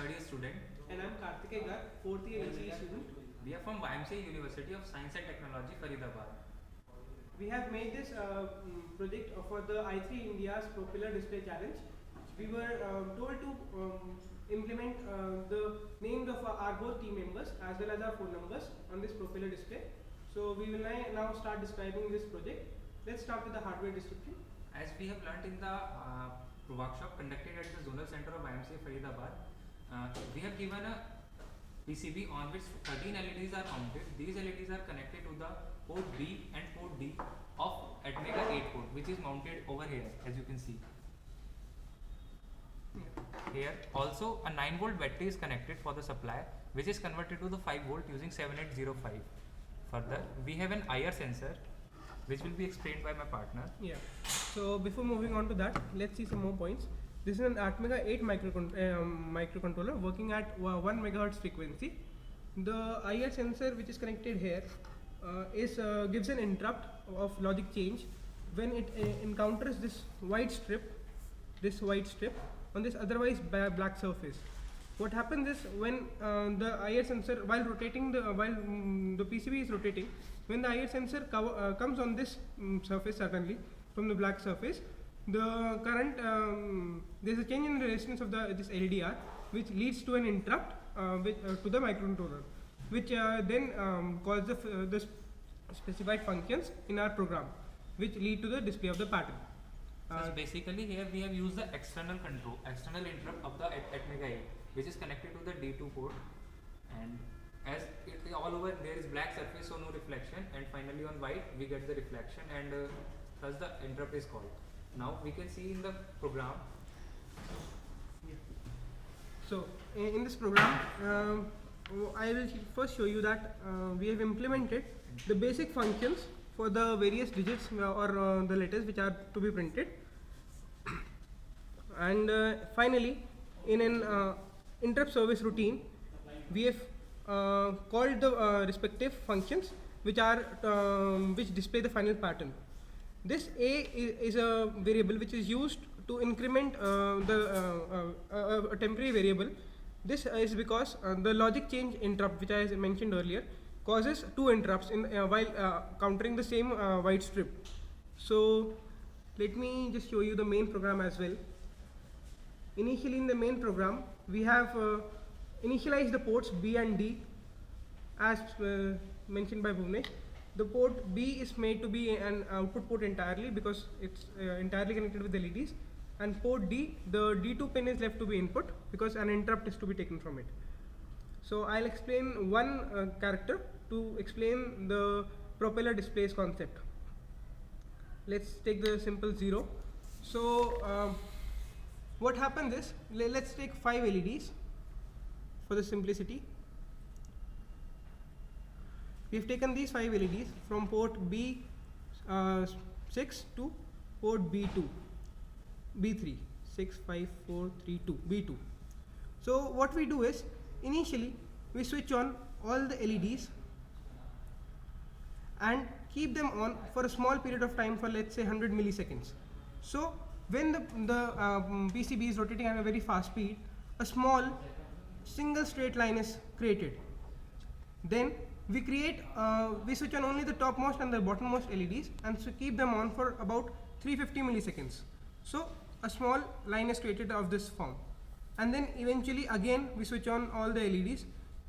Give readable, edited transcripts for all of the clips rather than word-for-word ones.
third year student. And I'm Karthikeya Garg, fourth year ECE student. We are from YMCA University of Science and Technology, Faridabad. We have made this project for the i3 India's Propeller Display Challenge. We were told to implement the names of our both team members as well as our phone numbers on this propeller display. So we will now start describing this project. Let's start with the hardware description. As we have learnt in the workshop conducted at the Zonal Center of YMCA Faridabad, we have given a PCB on which 13 LEDs are mounted. These LEDs are connected to the port B and port D of Atmega 8 port, which is mounted over here, as you can see. Here also a 9 volt battery is connected for the supply, which is converted to the 5 volt using 7805. Further, we have an IR sensor, which will be explained by my partner. Yeah. So before moving on to that, let's see some more points. This is an Atmega 8 microcontroller working at 1 megahertz frequency. The IR sensor, which is connected here, gives an interrupt of logic change when it encounters this white strip on this otherwise black surface. What happens is when the IR sensor, while the PCB is rotating, when the IR sensor comes on this surface suddenly from the black surface, the current there's a change in the resistance of this LDR, which leads to an interrupt to the microcontroller, which then calls the specified functions in our program, which lead to the display of the pattern. So basically here we have used the external interrupt of the Atmega 8, which is connected to the D2 port, and as all over there is black surface, so no reflection, and finally on white we get the reflection, and thus the interrupt is called. Now we can see in the program. So in this program, I will first show you that we have implemented the basic functions for the various digits or the letters which are to be printed, and finally in an interrupt service routine we have called the respective functions which display the final pattern. This A is a variable which is used to increment a temporary variable. This is because the logic change interrupt, which I mentioned earlier, causes two interrupts while countering the same white strip. So let me just show you the main program as well. Initially in the main program we have initialized the ports B and D as mentioned by Bhuvnesh. The port B is made to be an output port entirely because it's entirely connected with LEDs, and port D, the D2 pin is left to be input because an interrupt is to be taken from it. So I'll explain one character to explain the propeller displays concept. Let's take the simple 0. So what happens is, let's take 5 LEDs for the simplicity. We've taken these 5 LEDs from port B6 to port B3, 6, 5, 4, 3, 2, B2. So what we do is, initially we switch on all the LEDs and keep them on for a small period of time for, let's say, 100 milliseconds. So when the PCB is rotating at a very fast speed, a small single straight line is created. Then we switch on only the topmost and the bottommost LEDs and so keep them on for about 350 milliseconds. So a small line is created of this form, and then eventually again we switch on all the LEDs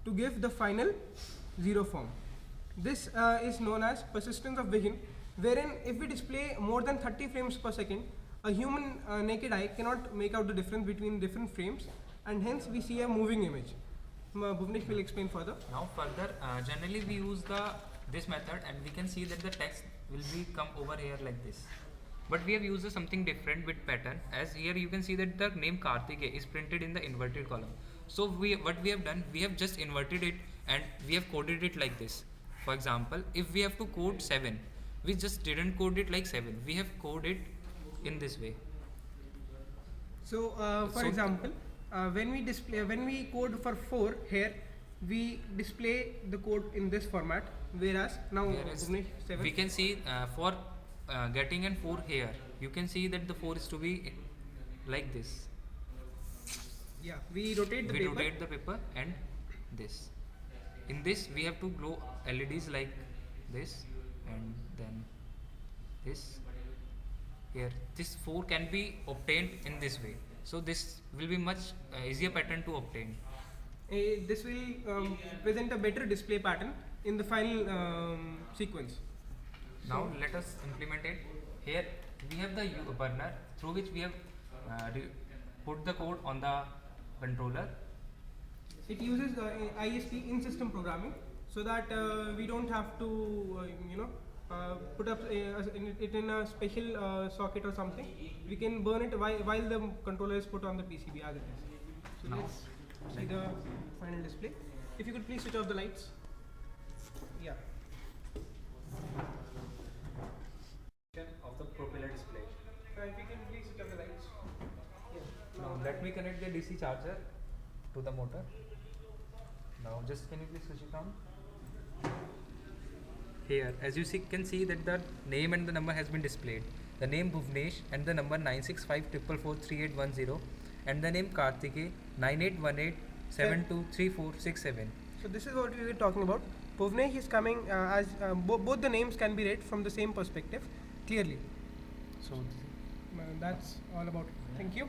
to give the final 0 form. This is known as persistence of vision, wherein if we display more than 30 frames per second, a human naked eye cannot make out the difference between different frames, and hence we see a moving image. Bhuvnesh will explain further. Now further, generally we use this method, and we can see that the text will come over here like this. But we have used something different with pattern, as here you can see that the name Karthikeya is printed in the inverted column. So what we have done, we have just inverted it and we have coded it like this. For example, if we have to code 7, we just didn't code it like 7. We have coded it in this way. So for example, when we code for 4 here, we display the code in this format, whereas now we can see for getting an 4 here, you can see that the 4 is to be like this. Yeah, we rotate the we paper. rotate the paper and this. In this we have to glow LEDs like this and then this. Here this 4 can be obtained in this way. So this will be much easier pattern to obtain. This will present a better display pattern in the final sequence. Now let us implement it. Here we have the burner through which we have put the code on the controller. It uses ISP in system programming so that we don't have to put up it in a special socket or something. We can burn it while the controller is put on the PCB as it is. So Now, let's see the final display. If you could please switch off the lights. Yeah. Of the propeller display. If you can please switch off the lights. Yeah. Now let me connect the DC charger to the motor. Now just can you please switch it on? Here as you can see that the name and the number has been displayed. The name Bhuvnesh and the number 965443810 and the name Karthike 9818723467. So this is what we were talking about. Bhuvnesh is coming as both the names can be read from the same perspective clearly. So That's all about it. Thank you.